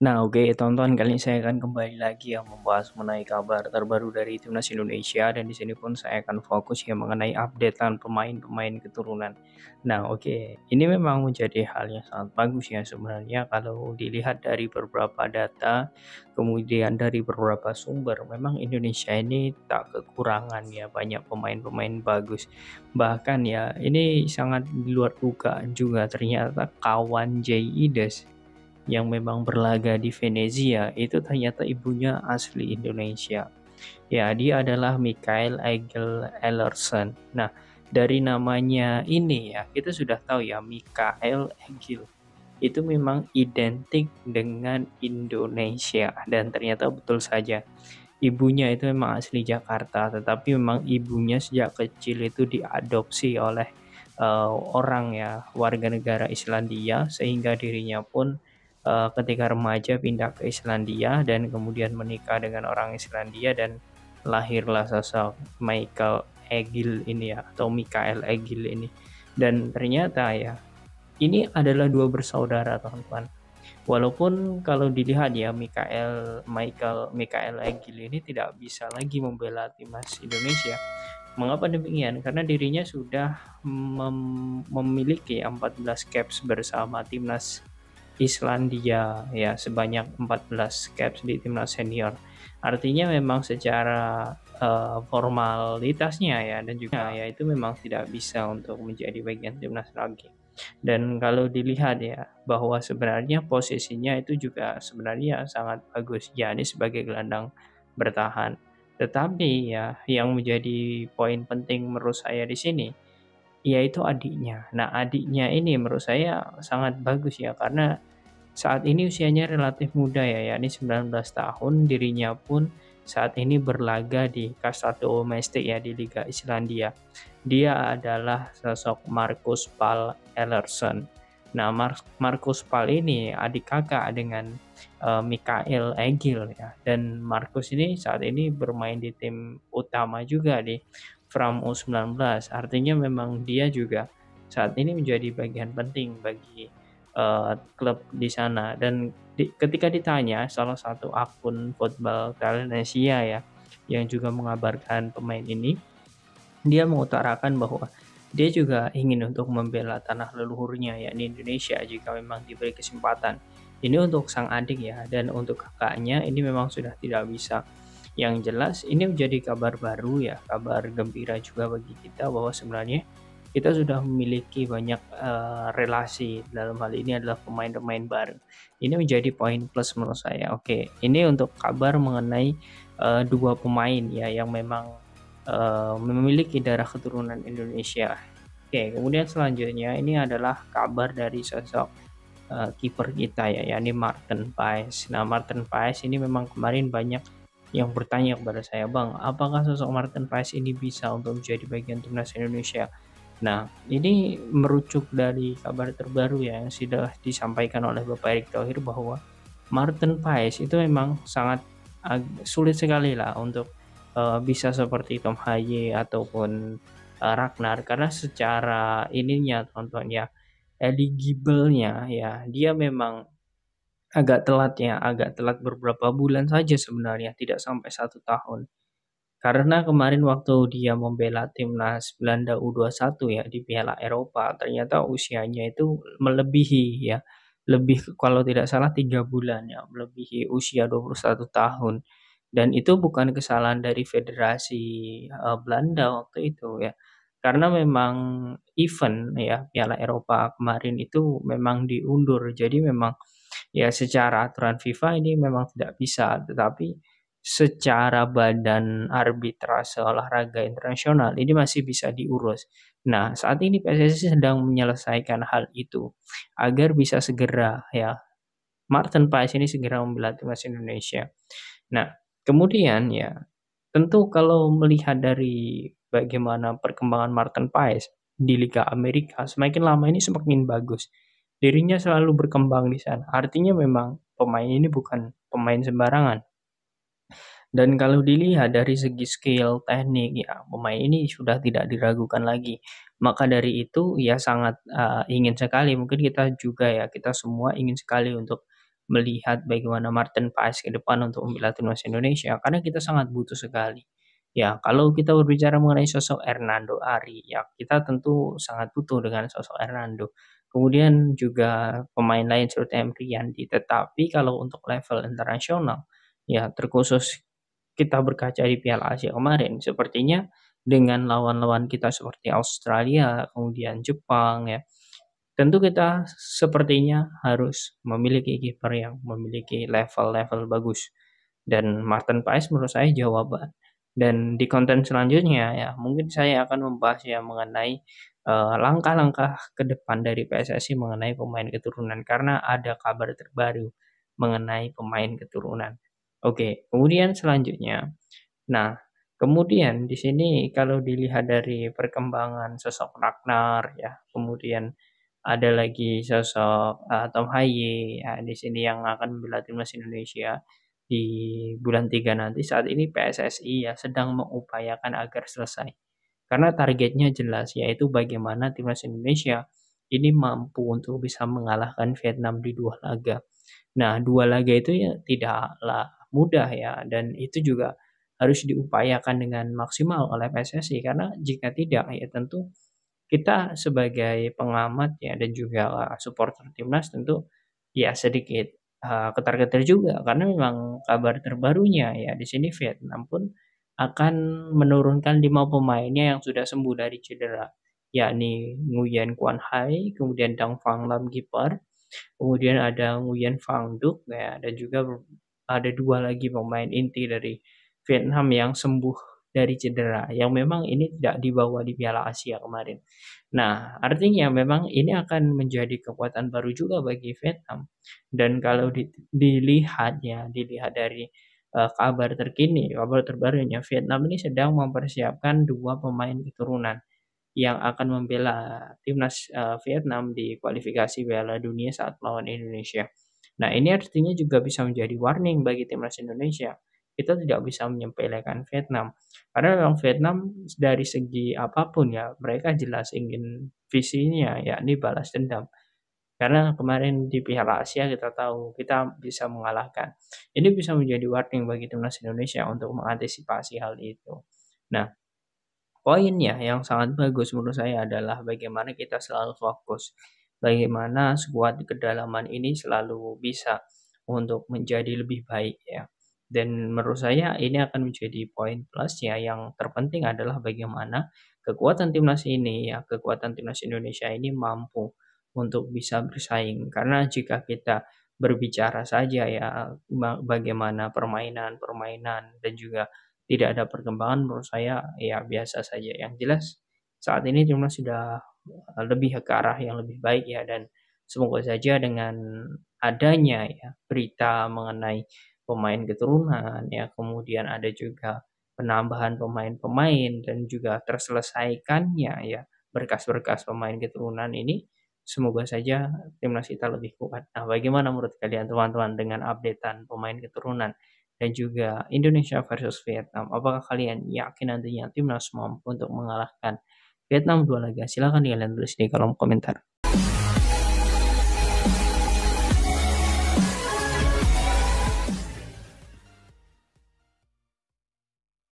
Nah, oke, tonton kali ini saya akan kembali lagi ya membahas mengenai kabar terbaru dari timnas Indonesia dan di sini pun saya akan fokus ya mengenai updatean pemain-pemain keturunan. Nah, oke, ini memang menjadi hal yang sangat bagus ya sebenarnya kalau dilihat dari beberapa data, kemudian dari beberapa sumber, memang Indonesia ini tak kekurangan ya banyak pemain-pemain bagus. Bahkan ya ini sangat di luar dugaan juga ternyata kawan Jay Ides yang memang berlaga di Venezia itu ternyata ibunya asli Indonesia. Ya, dia adalah Mikael Egil Ellerson. Nah, dari namanya ini ya, kita sudah tahu ya Mikael Egil itu memang identik dengan Indonesia dan ternyata betul saja. Ibunya itu memang asli Jakarta, tetapi memang ibunya sejak kecil itu diadopsi oleh orang ya warga negara Islandia sehingga dirinya pun ketika remaja pindah ke Islandia dan kemudian menikah dengan orang Islandia dan lahirlah sosok Michael Egil ini ya atau Mikael Egil ini. Dan ternyata ya ini adalah dua bersaudara teman-teman. Walaupun kalau dilihat ya Mikael Egil ini tidak bisa lagi membela timnas Indonesia. Mengapa demikian? Karena dirinya sudah memiliki 14 caps bersama timnas Islandia ya sebanyak 14 caps di timnas senior. Artinya memang secara formalitasnya ya dan juga ya itu memang tidak bisa untuk menjadi bagian timnas lagi. Dan kalau dilihat ya bahwa sebenarnya posisinya itu juga sebenarnya sangat bagus yakni sebagai gelandang bertahan. Tetapi ya yang menjadi poin penting menurut saya di sini yaitu adiknya. Nah, adiknya ini menurut saya sangat bagus ya karena saat ini usianya relatif muda ya, yakni 19 tahun. Dirinya pun saat ini berlaga di kasta domestik ya di Liga Islandia. Dia adalah sosok Marcus Paul Ellerson. Nah, Marcus Paul ini adik kakak dengan Mikael Egil ya. Dan Marcus ini saat ini bermain di tim utama juga di Fram U19. Artinya memang dia juga saat ini menjadi bagian penting bagi klub di sana dan ketika ditanya salah satu akun football Indonesia ya yang juga mengabarkan pemain ini, dia mengutarakan bahwa dia juga ingin untuk membela tanah leluhurnya yakni Indonesia jika memang diberi kesempatan. Ini untuk sang adik ya dan untuk kakaknya ini memang sudah tidak bisa. Yang jelas ini menjadi kabar baru ya, kabar gembira juga bagi kita bahwa sebenarnya kita sudah memiliki banyak relasi dalam hal ini adalah pemain-pemain baru. Ini menjadi poin plus menurut saya. Oke, ini untuk kabar mengenai dua pemain ya yang memang memiliki darah keturunan Indonesia. Oke, kemudian selanjutnya ini adalah kabar dari sosok kiper kita ya, yakni Martin Paes. Nah, Martin Paes ini memang kemarin banyak yang bertanya kepada saya, Bang, apakah sosok Martin Paes ini bisa untuk menjadi bagian timnas Indonesia? Nah, ini merujuk dari kabar terbaru ya yang sudah disampaikan oleh Bapak Erick Thohir bahwa Martin Paes itu memang sangat sulit sekali lah untuk bisa seperti Tom Haye ataupun Ragnar karena secara ininya teman-teman ya eligible-nya ya dia memang agak telat beberapa bulan saja sebenarnya tidak sampai 1 tahun. Karena kemarin waktu dia membela timnas Belanda U21 ya di Piala Eropa, ternyata usianya itu melebihi ya, lebih kalau tidak salah 3 bulan ya, melebihi usia 21 tahun. Dan itu bukan kesalahan dari federasi Belanda waktu itu ya. Karena memang event ya Piala Eropa kemarin itu memang diundur. Jadi memang ya secara aturan FIFA ini memang tidak bisa, tetapi secara badan arbitrase olahraga internasional ini masih bisa diurus. Nah, saat ini PSSI sedang menyelesaikan hal itu agar bisa segera ya Martin Paes ini segera membela timnas Indonesia. Nah, kemudian ya tentu kalau melihat dari bagaimana perkembangan Martin Paes di Liga Amerika semakin lama ini semakin bagus. Dirinya selalu berkembang di sana. Artinya memang pemain ini bukan pemain sembarangan. Dan kalau dilihat dari segi skill, teknik, ya pemain ini sudah tidak diragukan lagi. Maka dari itu ya sangat ingin sekali, mungkin kita juga ya, kita semua ingin sekali untuk melihat bagaimana Martin Paes ke depan untuk membela timnas Indonesia karena kita sangat butuh sekali. Ya, kalau kita berbicara mengenai sosok Hernando Ari, ya kita tentu sangat butuh dengan sosok Hernando. Kemudian juga pemain lain seperti M. Riyanti. Tetapi kalau untuk level internasional, ya terkhusus kita berkaca di Piala Asia kemarin, sepertinya dengan lawan-lawan kita seperti Australia, kemudian Jepang ya, tentu kita sepertinya harus memiliki kiper yang memiliki level-level bagus. Dan Martin Paes menurut saya jawaban. Dan di konten selanjutnya ya mungkin saya akan membahas ya mengenai langkah-langkah ke depan dari PSSI mengenai pemain keturunan karena ada kabar terbaru mengenai pemain keturunan. Oke, kemudian selanjutnya. Nah, kemudian di sini kalau dilihat dari perkembangan sosok Ragnar ya, kemudian ada lagi sosok, Tom Haye, ya di sini yang akan membela timnas Indonesia di bulan 3 nanti. Saat ini PSSI ya sedang mengupayakan agar selesai. Karena targetnya jelas, yaitu bagaimana timnas Indonesia ini mampu untuk bisa mengalahkan Vietnam di 2 laga. Nah, 2 laga itu ya tidaklah mudah ya, dan itu juga harus diupayakan dengan maksimal oleh PSSI karena jika tidak ya tentu kita sebagai pengamat ya dan juga supporter timnas tentu ya sedikit, ketar-ketir juga karena memang kabar terbarunya ya di sini Vietnam pun akan menurunkan 5 pemainnya yang sudah sembuh dari cedera, yakni Nguyen Quang Hai, kemudian Dang Phang Lam kiper, kemudian ada Nguyen Phang Duc ya dan juga ada 2 lagi pemain inti dari Vietnam yang sembuh dari cedera, yang memang ini tidak dibawa di Piala Asia kemarin. Nah, artinya memang ini akan menjadi kekuatan baru juga bagi Vietnam. Dan kalau dilihat dari kabar terkini, kabar terbarunya, Vietnam ini sedang mempersiapkan 2 pemain keturunan yang akan membela timnas Vietnam di kualifikasi Piala Dunia saat melawan Indonesia. Nah, ini artinya juga bisa menjadi warning bagi timnas Indonesia. Kita tidak bisa menyepelekan Vietnam. Karena memang Vietnam dari segi apapun ya, mereka jelas ingin visinya yakni balas dendam. Karena kemarin di Piala Asia kita tahu kita bisa mengalahkan. Ini bisa menjadi warning bagi timnas Indonesia untuk mengantisipasi hal itu. Nah, poinnya yang sangat bagus menurut saya adalah bagaimana kita selalu fokus, bagaimana skuad kedalaman ini selalu bisa untuk menjadi lebih baik ya. Dan menurut saya ini akan menjadi poin plus ya, yang terpenting adalah bagaimana kekuatan timnas ini ya, kekuatan timnas Indonesia ini mampu untuk bisa bersaing. Karena jika kita berbicara saja ya bagaimana permainan-permainan dan juga tidak ada perkembangan menurut saya ya biasa saja. Yang jelas saat ini timnas sudah lebih ke arah yang lebih baik ya dan semoga saja dengan adanya ya berita mengenai pemain keturunan ya kemudian ada juga penambahan pemain-pemain dan juga terselesaikannya ya berkas-berkas pemain keturunan ini semoga saja timnas kita lebih kuat. Nah, bagaimana menurut kalian teman-teman dengan updatean pemain keturunan dan juga Indonesia versus Vietnam? Apakah kalian yakin nantinya timnas mampu untuk mengalahkan Vietnam 2 laga? Silakan kalian tulis di kolom komentar.